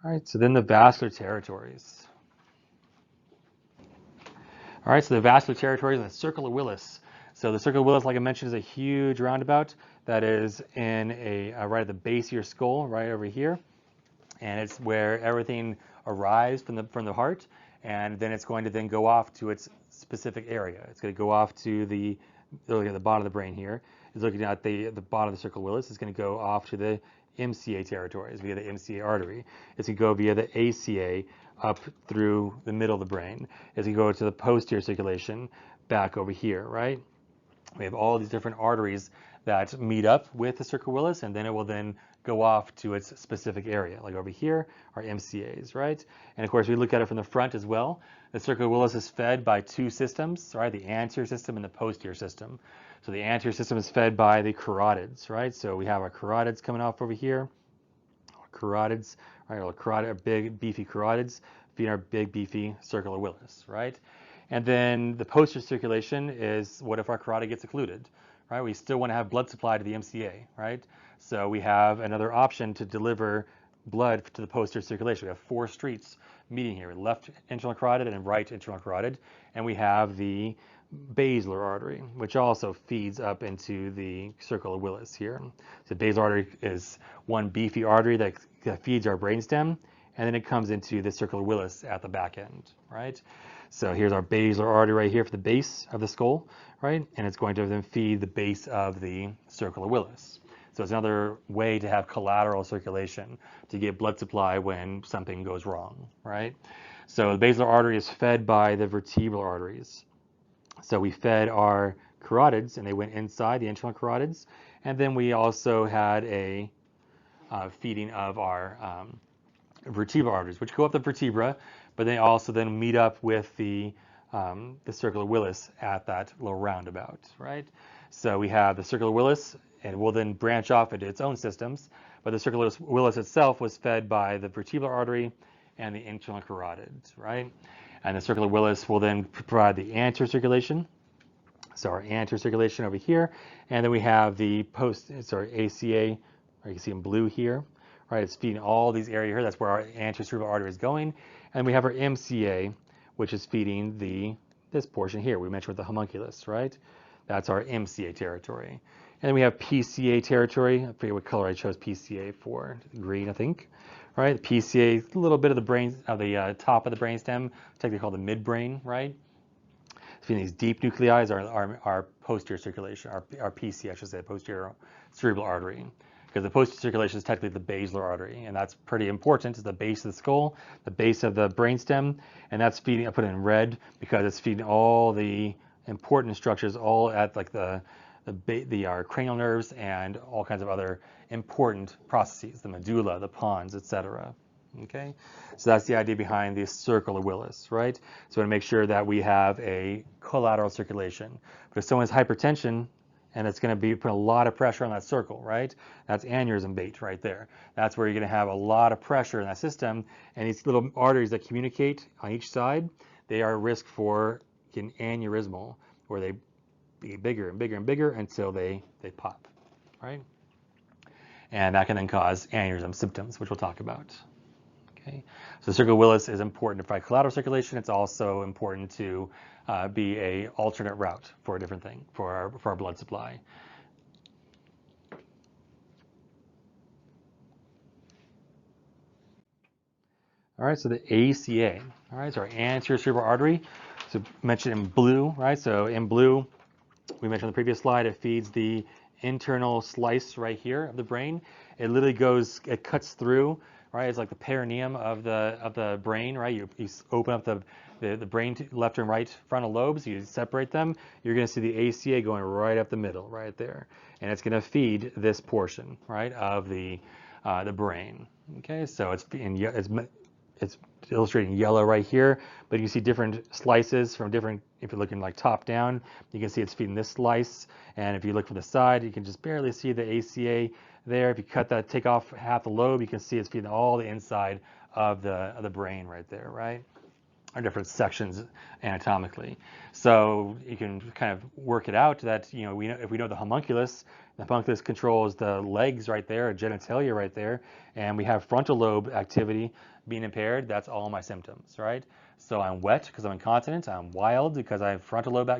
All right, so then the vascular territories. All right, so the vascular territories and the circle of Willis. So the circle of Willis, like I mentioned, is a huge roundabout that is in right at the base of your skull, right over here, and it's where everything arrives from the heart, and then it's going to then go off to its specific area. It's going to go off to the looking at the bottom of the brain here. Is looking at the bottom of the circle of Willis. It's going to go off to the MCA territories via the MCA artery. It's going to go via the ACA up through the middle of the brain. It's going to go to the posterior circulation back over here, right? We have all these different arteries that meet up with the circle of Willis, and then it will then go off to its specific area. Like over here are MCAs, right? And of course, we look at it from the front as well. The circle of Willis is fed by two systems, right? The anterior system and the posterior system. So the anterior system is fed by the carotids, right? So we have our carotids coming off over here. Our carotids, right? Our big beefy carotids feeding our big beefy circle of Willis, right? And then the posterior circulation is what if our carotid gets occluded, right? We still want to have blood supply to the MCA, right? So we have another option to deliver blood to the posterior circulation. We have four streets meeting here, left internal carotid and right internal carotid, and we have the basilar artery, which also feeds up into the circle of Willis here. So basilar artery is one beefy artery that feeds our brainstem, and then it comes into the circle of Willis at the back end, right? So here's our basilar artery right here for the base of the skull, right? And it's going to then feed the base of the circle of Willis. So it's another way to have collateral circulation to get blood supply when something goes wrong, right? So the basilar artery is fed by the vertebral arteries. So we fed our carotids, and they went inside the internal carotids, and then we also had a feeding of our vertebral arteries, which go up the vertebra, but they also then meet up with the circle of Willis at that little roundabout, right? So we have the circle of Willis, and will then branch off into its own systems, but the circle of Willis itself was fed by the vertebral artery and the internal carotid, right? And the circle of Willis will then provide the anterior circulation. So our anterior circulation over here, and then we have the ACA, or you can see in blue here, right? It's feeding all these areas here. That's where our anterior cerebral artery is going. And we have our MCA, which is feeding this portion here. We mentioned with the homunculus, right? That's our MCA territory. And then we have PCA territory. I forget what color I chose PCA for. Green, I think. All right, the PCA, a little bit of the brain, the top of the brainstem, technically called the midbrain, right? Feeding these deep nuclei are our posterior circulation, our PCA, I should say, posterior cerebral artery. Because the posterior circulation is technically the basilar artery, and that's pretty important. It's the base of the skull, the base of the brainstem, and that's feeding, I put it in red because it's feeding all the important structures, all at like our cranial nerves and all kinds of other important processes, the medulla, the pons, etc. Okay, so that's the idea behind the circle of Willis, right? So we want to make sure that we have a collateral circulation. But if someone has hypertension, and it's going to be put a lot of pressure on that circle, right? That's aneurysm bait right there. That's where you're going to have a lot of pressure in that system, and these little arteries that communicate on each side, they are at risk for getting aneurysmal, where they get bigger and bigger and bigger until they pop, right? And that can then cause aneurysm symptoms, which we'll talk about. Okay, so the circle of Willis is important to provide collateral circulation. It's also important to be a alternate route for a different thing, for our blood supply. All right, so the ACA, all right, so our anterior cerebral artery, so mentioned in blue, right? So in blue, we mentioned on the previous slide, it feeds the internal slice right here of the brain. It literally it cuts through, right? It's like the perineum of the brain, right? You open up the brain left and right frontal lobes, you separate them, you're going to see the ACA going right up the middle, right there. And it's going to feed this portion, right, of the brain. Okay, so it's illustrating yellow right here, but you can see different slices from different, if you're looking like top down, you can see it's feeding this slice, and if you look from the side, you can just barely see the ACA there. If you take off half the lobe, you can see it's feeding all the inside of the brain right there, right? or different sections anatomically. So you can kind of work it out that, you know, if we know the homunculus controls the legs right there, or genitalia right there, and we have frontal lobe activity being impaired, that's all my symptoms, right? So I'm wet because I'm incontinent, I'm wild because I have frontal lobe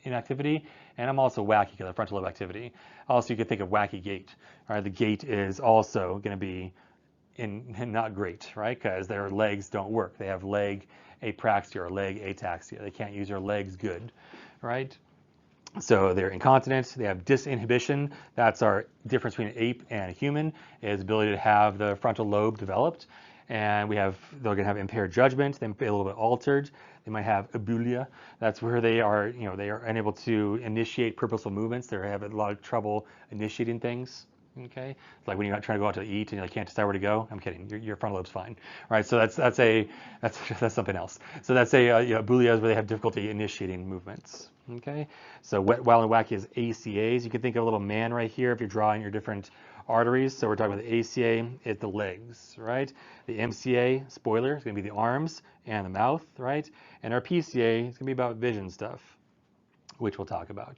inactivity, and I'm also wacky because I have frontal lobe activity. Also, you could think of wacky gait. All right, the gait is also going to be not great, right? Because their legs don't work. They have leg apraxia or leg ataxia. They can't use their legs good, right? So they're incontinent. They have disinhibition. That's our difference between an ape and a human, is ability to have the frontal lobe developed. And they're going to have impaired judgment. They may be a little bit altered. They might have abulia. That's where they are, you know, they are unable to initiate purposeful movements. They have a lot of trouble initiating things. Okay, it's like when you're trying to go out to eat and you can't decide where to go. I'm kidding. Your frontal lobe's fine, right? So that's something else. So that's abulia is where they have difficulty initiating movements. Okay, so wild and wacky is ACAs. You can think of a little man right here if you're drawing your different arteries. So we're talking about the ACA is the legs, right? The MCA, spoiler, is going to be the arms and the mouth, right? And our PCA is going to be about vision stuff, which we'll talk about.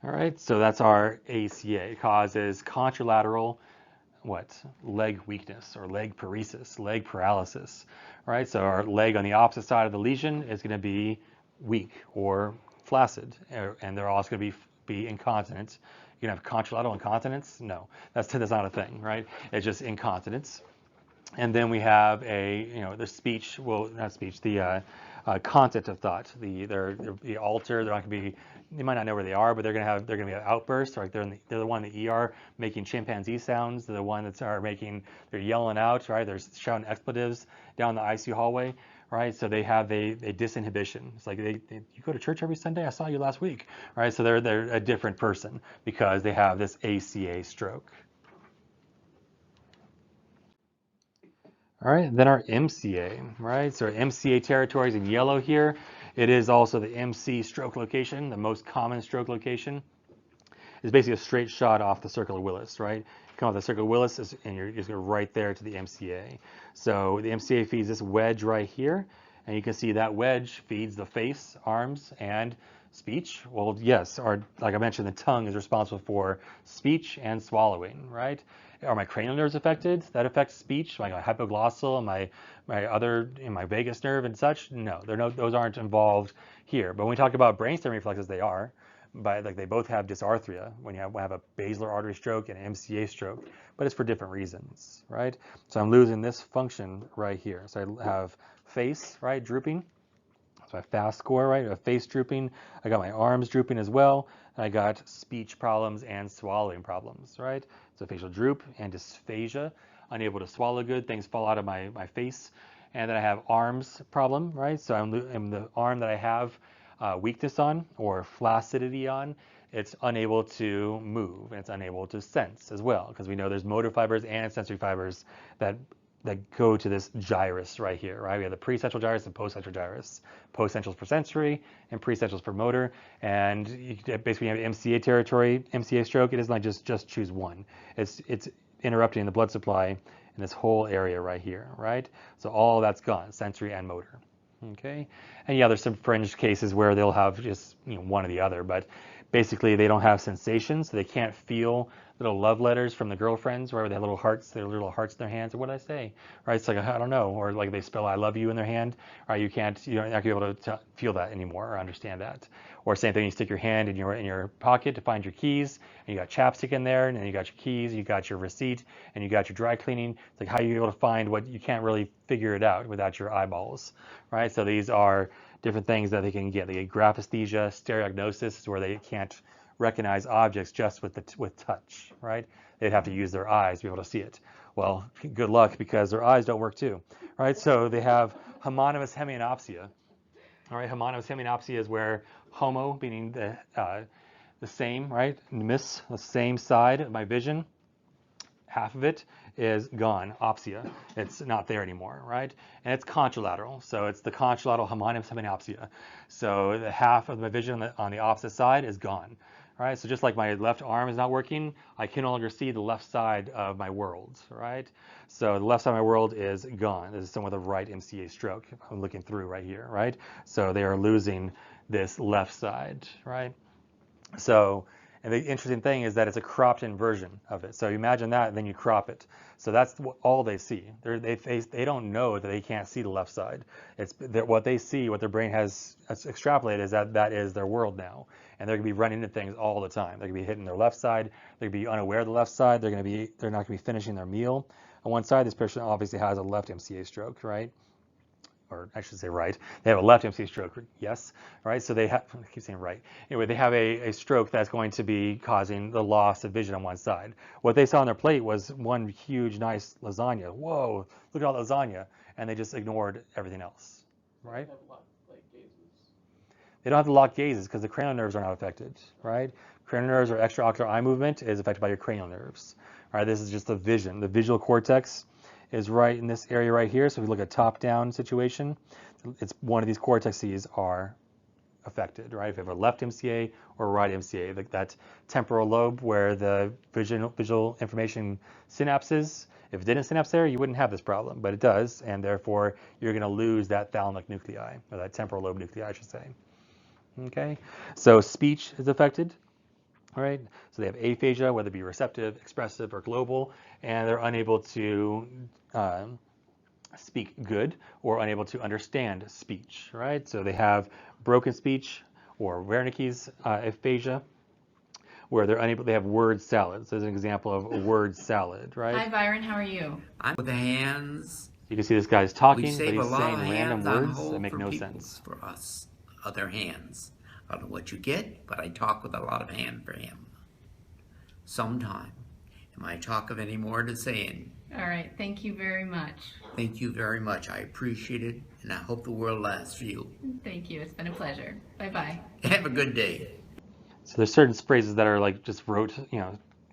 All right, so that's our ACA. It causes contralateral, leg weakness or leg paresis, leg paralysis. All right, so our leg on the opposite side of the lesion is going to be weak or flaccid, and they're also going to be incontinent. You can have contralateral incontinence? No, that's not a thing, right? It's just incontinence. And then we have the speech, the content of thought. They're altered. They're not going to be. You might not know where they are, but they're going to be an outburst. Like they're the one in the ER making chimpanzee sounds. They're the one they're yelling out, right? They're shouting expletives down the ICU hallway, right? So they have a disinhibition. It's like you go to church every Sunday. I saw you last week, right? So they're a different person because they have this ACA stroke. All right, then our MCA, right? So our MCA territory is in yellow here. It is also the MC stroke location, the most common stroke location. It's basically a straight shot off the circular Willis, right? You come off the circular Willis and you're just going right there to the MCA. So the MCA feeds this wedge right here, and you can see that wedge feeds the face, arms, and speech. Well, yes, like I mentioned, the tongue is responsible for speech and swallowing, right? Are my cranial nerves affected? That affects speech, like my hypoglossal and my vagus nerve and such? No, those aren't involved here. But when we talk about brainstem reflexes, they are. But like they both have dysarthria when you have a basilar artery stroke and an MCA stroke, but it's for different reasons, right? So I'm losing this function right here. So I have face, right, drooping. So my FAST score, right, a face drooping. I got my arms drooping as well. And I got speech problems and swallowing problems, right? So facial droop and dysphagia, unable to swallow good, things fall out of my face. And then I have arms problem, right? So I'm the arm that I have weakness on or flaccidity on, it's unable to move and it's unable to sense as well, because we know there's motor fibers and sensory fibers that go to this gyrus right here, right? We have the precentral gyrus and postcentral gyrus. Postcentral is for sensory and precentral is for motor. And basically you have MCA territory, MCA stroke, it isn't like just choose one. It's interrupting the blood supply in this whole area right here, right? So all that's gone, sensory and motor. Okay, and yeah, there's some fringe cases where they'll have just one or the other, but basically they don't have sensations, so they can't feel little love letters from the girlfriends where they have little hearts in their hands, or what did I say, right? It's like, I don't know, or like they spell I love you in their hand, right? You're not going to be able to feel that anymore or understand that. Or same thing, you stick your hand in your pocket to find your keys, and you got chapstick in there, and then you got your keys, you got your receipt, and you got your dry cleaning. It's like, how are you able to find what you can't really figure it out without your eyeballs, right? So these are different things that they can get. They get graphesthesia, stereognosis is where they can't recognize objects just with touch, right? They'd have to use their eyes to be able to see it. Well, good luck, because their eyes don't work too, right? So they have homonymous hemianopsia. All right, homonymous hemianopsia is where homo, meaning the same, right? Miss, the same side of my vision. Half of it is gone, opsia. It's not there anymore, right? And it's contralateral, so it's the contralateral homonymous hemianopsia. So the half of my vision on the opposite side is gone, right? So just like my left arm is not working, I can no longer see the left side of my world, right? So the left side of my world is gone. This is someone with a right MCA stroke. I'm looking through right here, right? So they are losing this left side, right? So, and the interesting thing is that it's a cropped in version of it. So you imagine that, and then you crop it. So that's all they see. They don't know that they can't see the left side. It's what they see, what their brain has extrapolated is that is their world now. And they're going to be running into things all the time. They're going to be hitting their left side. They're going to be unaware of the left side. They're not going to be finishing their meal. On one side, this person obviously has a left MCA stroke, right? Or I should say right. They have a left MCA stroke, yes, right? So they have, I keep saying right. Anyway, they have a stroke that's going to be causing the loss of vision on one side. What they saw on their plate was one huge, nice lasagna. Whoa, look at all the lasagna. And they just ignored everything else, right? They don't have to lock gazes because the cranial nerves are not affected, right? Cranial nerves or extraocular eye movement is affected by your cranial nerves, right? This is just the vision. The visual cortex is right in this area right here. So if we look at top-down situation, it's one of these cortexes are affected, right? If you have a left MCA or a right MCA, like that temporal lobe where the visual information synapses, if it didn't synapse there, you wouldn't have this problem, but it does, and therefore you're going to lose that thalamic nuclei, or that temporal lobe nuclei, I should say. Okay, so speech is affected. All right, so they have aphasia, whether it be receptive, expressive, or global, and they're unable to speak good or unable to understand speech, right? So they have broken speech or Wernicke's aphasia, where they're unable, they have word salad. So there's an example of a word salad, right? Hi, Byron, how are you? I'm with the hands. You can see this guy's talking, We but save a he's lot saying of random hands on words that hold make for no people, sense. for us, other hands. I don't know what you get, but I talk with a lot of hand for him. Sometime. Am I talk of any more to saying? All right, thank you very much. Thank you very much. I appreciate it, and I hope the world lasts for you. Thank you, it's been a pleasure. Bye-bye. Have a good day. So there's certain phrases that are like just rote,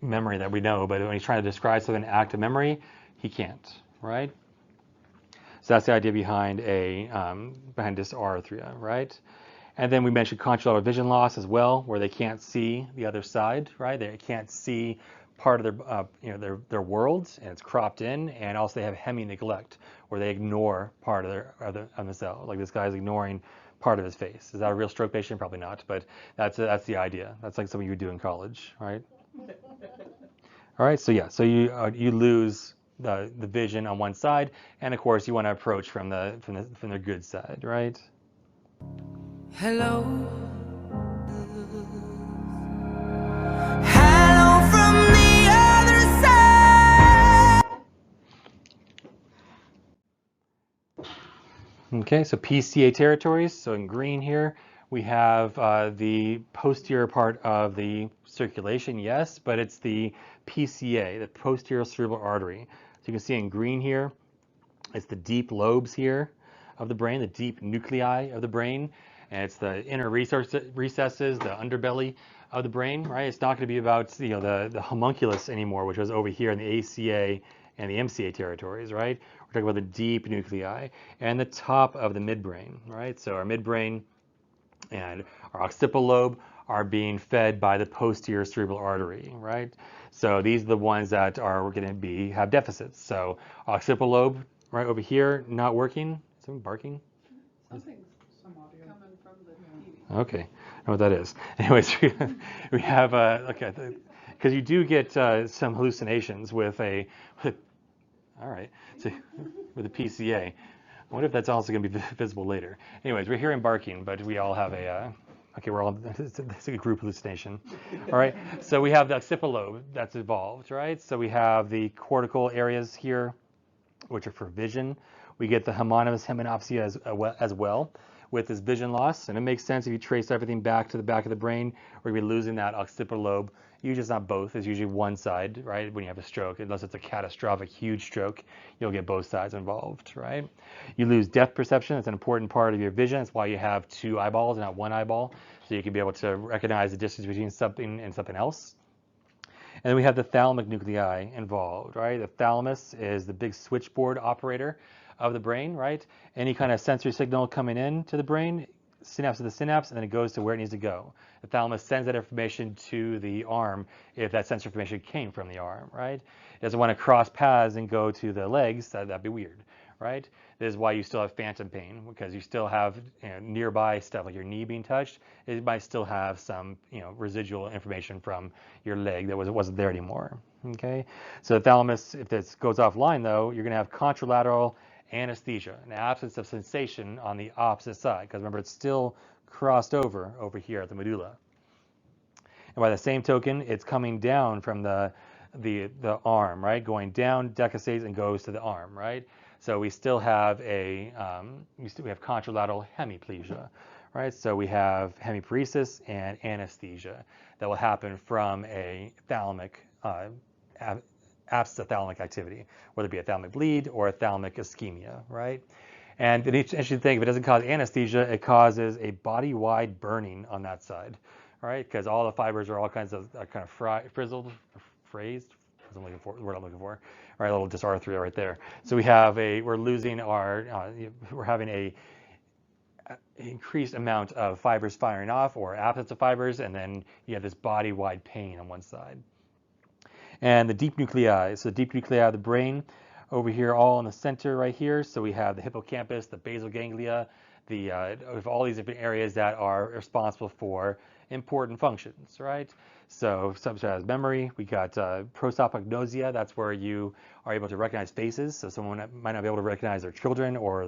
memory that we know, but when he's trying to describe something active memory, he can't, right? So that's the idea behind behind dysarthria, right? And then we mentioned contralateral vision loss as well, where they can't see the other side, right? They can't see part of their their world, and it's cropped in. And also they have hemi-neglect, where they ignore part of the cell. Like this guy's ignoring part of his face. Is that a real stroke patient? Probably not, but that's the idea. That's like something you would do in college, right? All right, so yeah, so you lose the vision on one side, and of course you want to approach from the good side, right? Hello. Hello from the other side. Okay, so PCA territories. So in green here, we have the posterior part of the circulation, yes, but it's the PCA, the posterior cerebral artery. So you can see in green here, it's the deep lobes here of the brain, the deep nuclei of the brain, and it's the inner recesses, the underbelly of the brain, right? It's not going to be about the homunculus anymore, which was over here in the ACA and the MCA territories, right? We're talking about the deep nuclei and the top of the midbrain, right? So our midbrain and our occipital lobe are being fed by the posterior cerebral artery, right? So these are the ones that are going to have deficits. So occipital lobe right over here, not working. Something barking? Some audio coming from the TV. Okay, I don't know what that is. Anyways, we have, okay, because you do get some hallucinations with all right, so with a PCA. I wonder if that's also going to be visible later. Anyways, we're hearing barking, but we all have okay, it's a group hallucination. All right, so we have the occipital lobe that's involved, right? So we have the cortical areas here, which are for vision. We get the homonymous heminopsia as well with this vision loss. And it makes sense if you trace everything back to the back of the brain, where you're losing that occipital lobe. Usually it's not both, it's usually one side, right? When you have a stroke, unless it's a catastrophic, huge stroke, you'll get both sides involved, right? You lose depth perception. It's an important part of your vision. That's why you have two eyeballs and not one eyeball, so you can be able to recognize the distance between something and something else. And then we have the thalamic nuclei involved, right? The thalamus is the big switchboard operator of the brain, right? Any kind of sensory signal coming in to the brain synapse to the synapse, and then it goes to where it needs to go. The thalamus sends that information to the arm if that sensory information came from the arm, right? It doesn't want to cross paths and go to the legs. That'd be weird, right? This is why you still have phantom pain, because you still have nearby stuff like your knee being touched. It might still have some residual information from your leg that wasn't there anymore. Okay, so the thalamus, if this goes offline though, you're going to have contralateral anesthesia, an absence of sensation on the opposite side, because remember it's still crossed over here at the medulla. And by the same token, it's coming down from the arm, right? Going down, decussates, and goes to the arm, right? So we still have we have contralateral hemiplegia, right? So we have hemiparesis and anesthesia that will happen from a thalamic absence of thalamic activity, whether it be a thalamic bleed or a thalamic ischemia, right? And the interesting thing, if it doesn't cause anesthesia, it causes a body-wide burning on that side, right? Because all the fibers are all kinds of frizzled, phrased. That's the word I'm looking for. All right, a little dysarthria right there. So we're losing we're having a increased amount of fibers firing off, or absence of fibers, and then you have this body-wide pain on one side. And the deep nuclei, so the deep nuclei of the brain over here, all in the center right here. So we have the hippocampus, the basal ganglia, of all these different areas that are responsible for important functions, right? So such as memory, we got prosopagnosia, that's where you are able to recognize faces. So someone might not be able to recognize their children or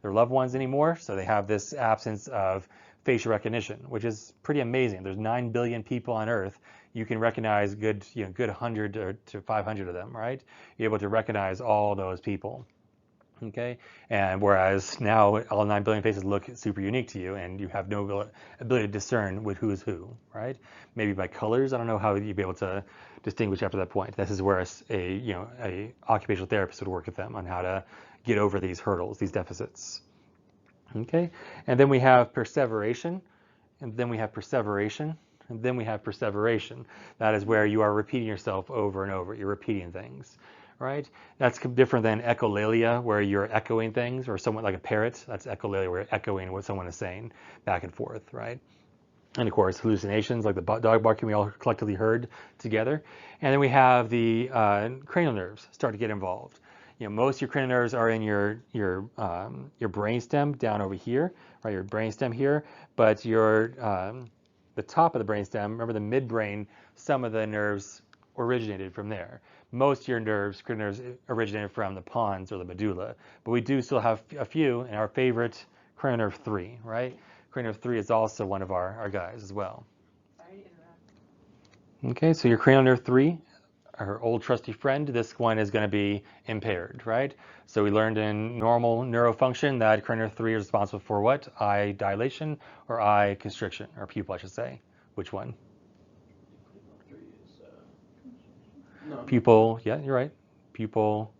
their loved ones anymore. So they have this absence of facial recognition, which is pretty amazing. There's 9 billion people on Earth. You can recognize good 100 to 500 of them, right? You're able to recognize all those people. Okay, and whereas now all 9 billion faces look super unique to you, and you have no ability to discern with who is who, right? Maybe by colors. I don't know how you'd be able to distinguish after that point. This is where a occupational therapist would work with them on how to get over these hurdles, these deficits. Okay, and then we have perseveration, and then we have perseveration, and then we have perseveration. That is where you are repeating yourself over and over. You're repeating things. Right? That's different than echolalia, where you're echoing things, or somewhat like a parrot. That's echolalia, where you're echoing what someone is saying back and forth, right? And of course, hallucinations, like the dog barking we all collectively heard together. And then we have the cranial nerves start to get involved. Most of your cranial nerves are in your brainstem down over here, right? Your brainstem here, but the top of the brainstem, remember the midbrain, some of the nerves originated from there. Most of your cranial nerves originated from the pons or the medulla, but we do still have a few, and our favorite, cranial nerve 3, right? Cranial nerve 3 is also one of our guys as well. Okay, so your cranial nerve 3, our old trusty friend, this one is going to be impaired, right? So we learned in normal neurofunction that cranial nerve 3 is responsible for what? Eye dilation or eye constriction, or pupil, I should say. Which one? Pupil, yeah, you're right. Pupil.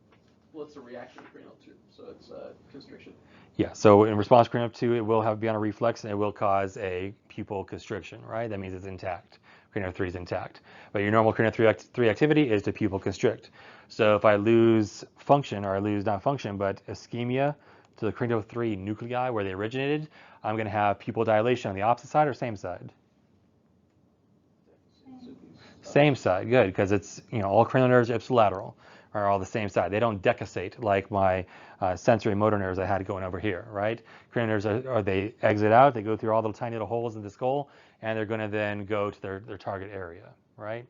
Well, it's a reaction to cranial tube, so it's constriction. Yeah, so in response to cranial 2, it will be on a reflex, and it will cause a pupil constriction, right? That means it's intact. Cranial 3 is intact. But your normal cranial 3 activity is to pupil constrict. So if I lose function, or I lose not function, but ischemia to the cranial 3 nuclei where they originated, I'm going to have pupil dilation on the opposite side or same side? Same side, good, because it's, all cranial nerves ipsilateral are all the same side. They don't decussate like my sensory motor nerves I had going over here, right? Cranial nerves they exit out, they go through all the tiny little holes in the skull, and they're going to then go to their target area, right?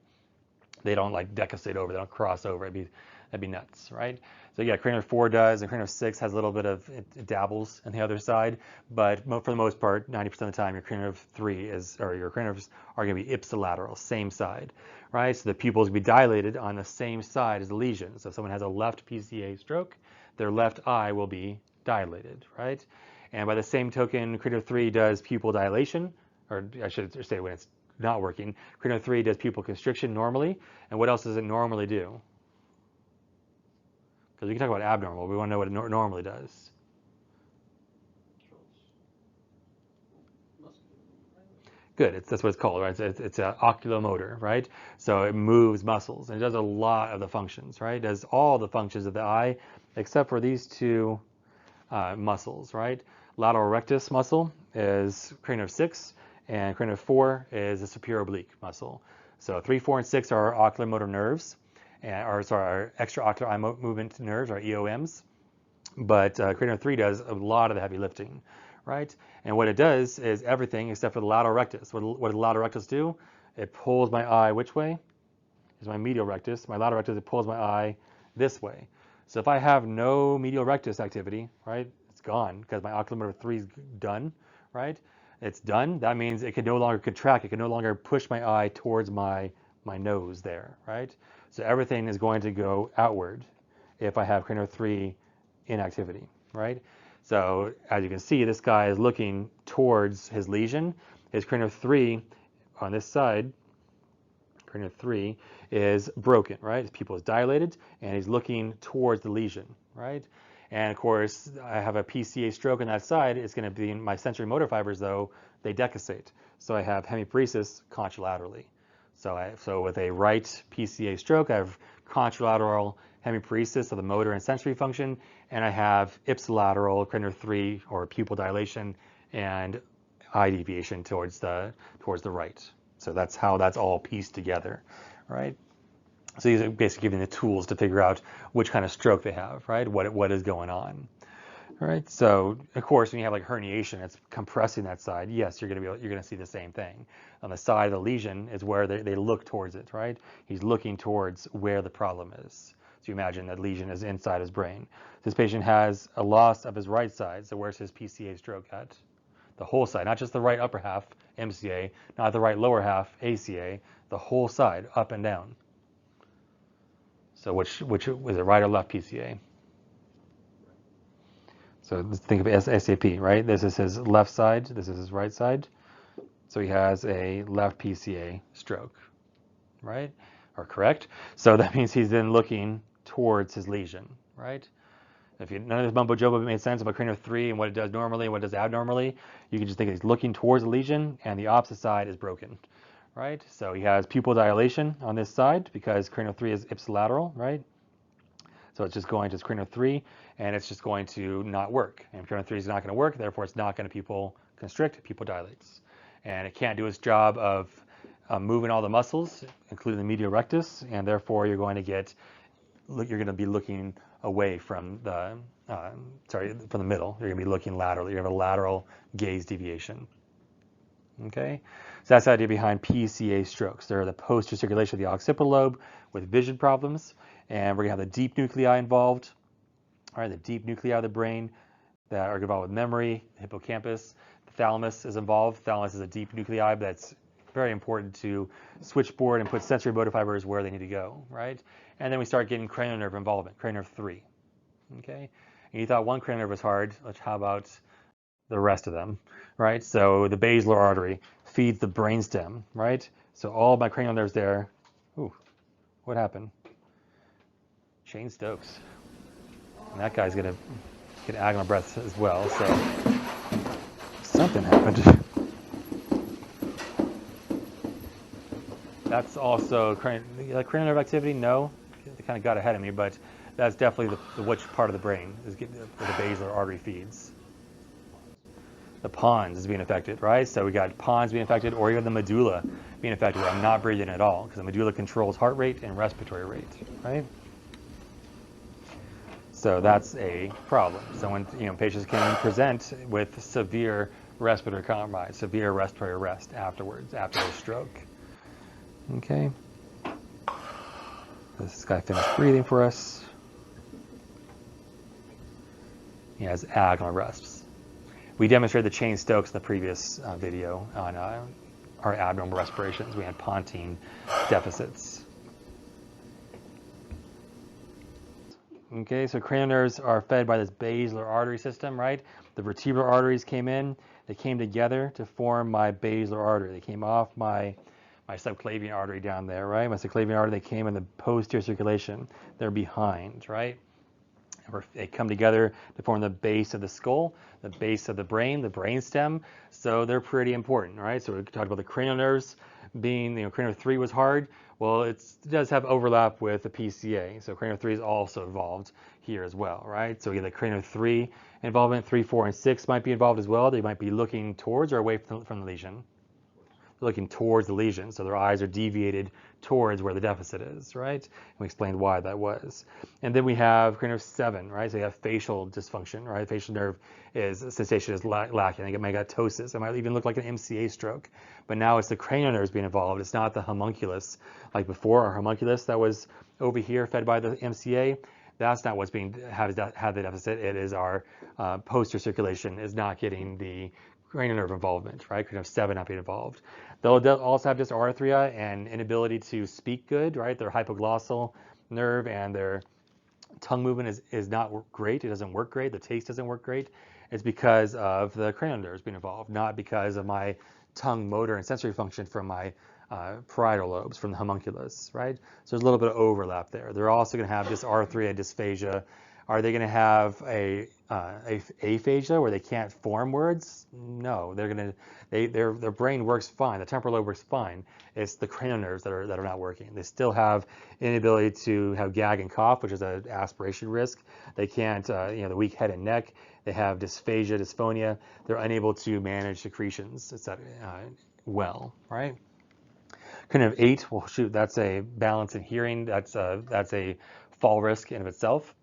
They don't like decussate over, they don't cross over. That'd be nuts, right? So yeah, cranial 4 does, and cranial 6 has a little bit of, it dabbles on the other side, but for the most part, 90% of the time, your cranial 3 your cranial nerves are going to be ipsilateral, same side, right? So the pupils will be dilated on the same side as the lesion. So if someone has a left PCA stroke, their left eye will be dilated, right? And by the same token, cranial 3 does pupil dilation, or I should say when it's not working. Cranial 3 does pupil constriction normally, and what else does it normally do? Because we can talk about abnormal, we want to know what it normally does. Good, that's what it's called, right? It's an oculomotor, right? So it moves muscles, and it does a lot of the functions, right? It does all the functions of the eye, except for these two muscles, right? Lateral rectus muscle is cranial nerve 6, and cranial nerve 4 is the superior oblique muscle. So 3, 4, and 6 are our oculomotor nerves, our extraocular eye movement nerves, our EOMs. But cranial nerve 3 does a lot of the heavy lifting, right? And what it does is everything except for the lateral rectus. What does the lateral rectus do? It pulls my eye which way? Is my medial rectus. My lateral rectus, it pulls my eye this way. So if I have no medial rectus activity, right, it's gone because my oculomotor 3 is done, right? It's done. That means it can no longer contract. It can no longer push my eye towards my nose there, right? So everything is going to go outward if I have cranial nerve 3 inactivity, right? So as you can see, this guy is looking towards his lesion. His cranial nerve 3 on this side, cranial nerve 3 is broken, right? His pupil is dilated and he's looking towards the lesion, right? And of course, I have a PCA stroke on that side. It's going to be my sensory motor fibers, though, they decussate. So I have hemiparesis contralaterally. So with a right PCA stroke, I have contralateral hemiparesis of the motor and sensory function, and I have ipsilateral cranial nerve 3 or pupil dilation and eye deviation towards the right. So that's how that's all pieced together, right? So these are basically giving the tools to figure out which kind of stroke they have, right? What is going on, all right? So of course, when you have like herniation, it's compressing that side. Yes, you're going to see the same thing. On the side of the lesion is where they look towards it, right? He's looking towards where the problem is. So you imagine that lesion is inside his brain. This patient has a loss of his right side. So where's his PCA stroke at? The whole side, not just the right upper half, MCA, not the right lower half, ACA, the whole side, up and down. So which was it, right or left PCA? So let's think of SAP, right? This is his left side, this is his right side. So he has a left PCA stroke, right? Or correct? So that means he's then looking towards his lesion, right? If none of this mumbo jumbo made sense about cranial nerve 3 and what it does normally and what it does abnormally, you can just think he's looking towards the lesion and the opposite side is broken, right? So he has pupil dilation on this side because cranial nerve 3 is ipsilateral, right? So it's just going to cranial nerve 3 and it's just going to not work. And cranial nerve 3 is not going to work, therefore it's not going to pupil constrict, pupil dilates. And it can't do its job of moving all the muscles, including the medial rectus, and therefore you're going to be looking away from the from the middle. You're going to be looking laterally. You have a lateral gaze deviation. Okay, so that's the idea behind PCA strokes. They're the posterior circulation of the occipital lobe with vision problems, and we're going to have the deep nuclei involved. All right, the deep nuclei of the brain that are involved with memory, the hippocampus. The thalamus is involved. Thalamus is a deep nuclei, but that's very important to switchboard and put sensory motor fibers where they need to go, right? And then we start getting cranial nerve involvement, cranial nerve 3, okay? And you thought one cranial nerve was hard, how about the rest of them, right? So the basilar artery feeds the brainstem, right? So all my cranial nerves there, ooh, what happened? Shane Stokes. And that guy's gonna get agonal breath as well, so something happened. That's also cranial nerve activity. No, they kind of got ahead of me, but that's definitely the which part of the brain is where the basilar artery feeds. The pons is being affected, right? So we got pons being affected, or even the medulla being affected. Where I'm not breathing at all because the medulla controls heart rate and respiratory rate, right? So that's a problem. So when patients can present with severe respiratory compromise, severe respiratory arrest afterwards, after a stroke. Okay. This guy finished breathing for us. He has agonal arrests. We demonstrated the chain Stokes in the previous video on our abnormal respirations. We had pontine deficits. Okay, so cranial nerves are fed by this basilar artery system, right? The vertebral arteries came in. They came together to form my basilar artery. They came off my subclavian artery down there, right? My subclavian artery, they came in the posterior circulation. They're behind, right? They come together to form the base of the skull, the base of the brain stem. So they're pretty important, right? So we talked about the cranial nerves being, cranial 3 was hard. Well, it does have overlap with the PCA. So cranial 3 is also involved here as well, right? So we get the cranial 3 involvement, 3, 4, and 6 might be involved as well. They might be looking towards or away from the lesion. Looking towards the lesion, so their eyes are deviated towards where the deficit is, right? And we explained why that was. And then we have cranial 7, right? So you have facial dysfunction, right? Facial nerve sensation is lacking. It might get ptosis. It might even look like an MCA stroke. But now it's the cranial nerves being involved. It's not the homunculus like before. Our homunculus that was over here fed by the MCA. That's not what's being had the deficit. It is our posterior circulation is not getting the cranial nerve involvement, right? Cranial 7 not being involved. They'll also have dysarthria and inability to speak good, right? Their hypoglossal nerve and their tongue movement is not great. It doesn't work great. The taste doesn't work great. It's because of the cranial nerves being involved, not because of my tongue motor and sensory function from my parietal lobes, from the homunculus, right? So there's a little bit of overlap there. They're also going to have dysarthria, dysphagia. Are they going to have a aphasia where they can't form words? No, their brain works fine. The temporal lobe works fine. It's the cranial nerves that are not working. They still have inability to have gag and cough, which is an aspiration risk. They can't, the weak head and neck. They have dysphagia, dysphonia. They're unable to manage secretions, etc. Well, right? Cranial 8, well, shoot, that's a balance in hearing. That's a fall risk in of itself.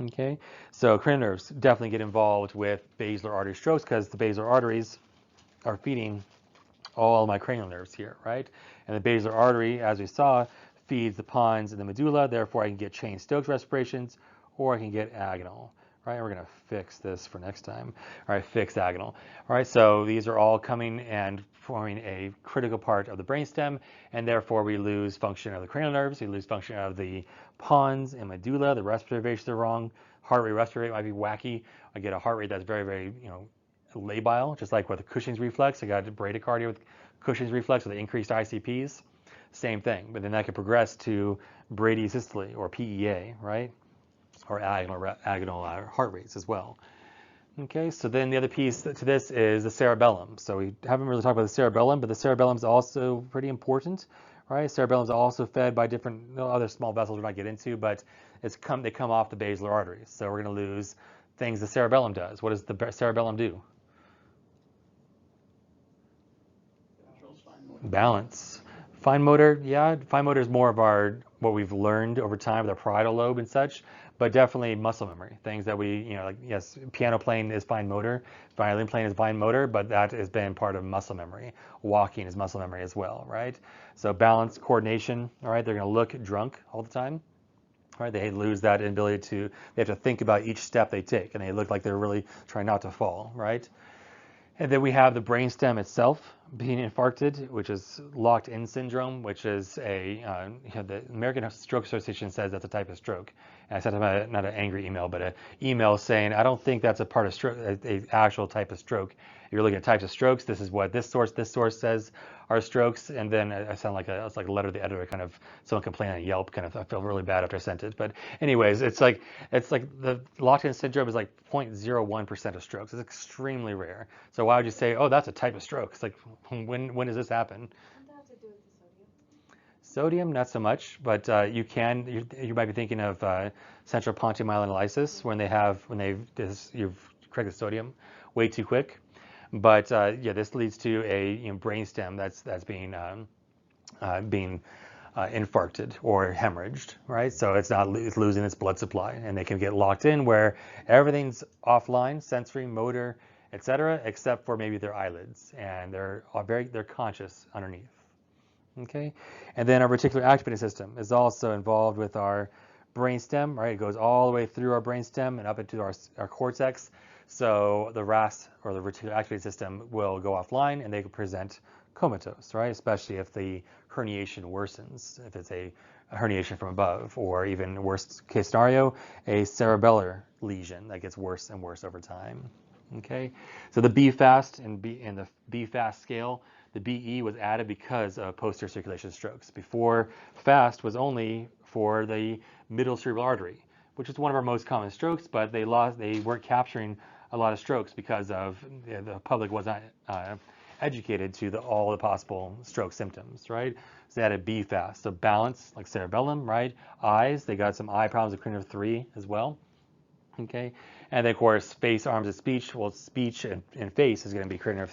Okay, so cranial nerves definitely get involved with basilar artery strokes because the basilar arteries are feeding all of my cranial nerves here, right? And the basilar artery, as we saw, feeds the pons and the medulla. Therefore, I can get chain-Stokes respirations, or I can get agonal, right? We're going to fix this for next time. All right, fixed agonal. All right, so these are all coming and forming a critical part of the brainstem, and therefore we lose function of the cranial nerves, we lose function of the pons and medulla, the respiratory variations are wrong, heart rate, respiratory rate might be wacky. I get a heart rate that's very, very, labile, just like with the Cushing's reflex. I got bradycardia with Cushing's reflex with the increased ICPs. Same thing, but then that could progress to bradyasystole or PEA, right? Or agonal heart rates as well. Okay, so then the other piece to this is the cerebellum. So we haven't really talked about the cerebellum, but the cerebellum is also pretty important, right? Cerebellum is also fed by different other small vessels we're not get into, but they come off the basilar arteries. So we're going to lose things the cerebellum does. What does the cerebellum do? Balance. Fine motor, yeah, fine motor is more of what we've learned over time with our parietal lobe and such, but definitely muscle memory. Things that we, like, yes, piano playing is fine motor, violin playing is fine motor, but that has been part of muscle memory. Walking is muscle memory as well, right? So balance, coordination, all right, they're going to look drunk all the time. Right, they lose that ability they have to think about each step they take, and they look like they're really trying not to fall, right? And then we have the brainstem itself being infarcted, which is locked-in syndrome, which is the American Stroke Association says that's a type of stroke. And I sent them not an angry email, but an email saying, I don't think that's a part of stroke, an actual type of stroke. If you're looking at types of strokes, this is what this source says are strokes. And then I sound like it's like a letter to the editor, kind of someone complaining on Yelp, kind of. I feel really bad after I sent it. But anyways, it's like the locked-in syndrome is like 0.01% of strokes. It's extremely rare. So why would you say, oh, that's a type of stroke? It's like, when does this happen? Doesn't that have to do with the sodium? Sodium, not so much, but you might be thinking of central pontomyelinolysis when you've corrected sodium way too quick. But yeah, this leads to a brainstem that's being infarcted or hemorrhaged, right? So it's losing its blood supply, and they can get locked in where everything's offline, sensory, motor, etc., except for maybe their eyelids, and they're conscious underneath. Okay, and then our reticular activating system is also involved with our brainstem, right? It goes all the way through our brainstem and up into our cortex. So the RAS, or the reticular activating system, will go offline, and they can present comatose, right? Especially if the herniation worsens, if it's a herniation from above, or even worst case scenario, a cerebellar lesion that gets worse and worse over time. Okay, so the BFAST and the BFAST scale, the BE was added because of posterior circulation strokes. Before, FAST was only for the middle cerebral artery, which is one of our most common strokes, but they weren't capturing a lot of strokes because of the public wasn't educated to all the possible stroke symptoms, right? So they had a B fast, so balance, like cerebellum, right? Eyes, they got some eye problems of cranial 3 as well. Okay, and then of course face, arms, and speech. Well, speech and face is going to be cranial,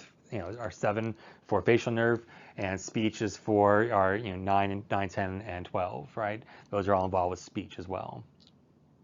our 7 for facial nerve, and speech is for our 9, 10, and 12, right? Those are all involved with speech as well.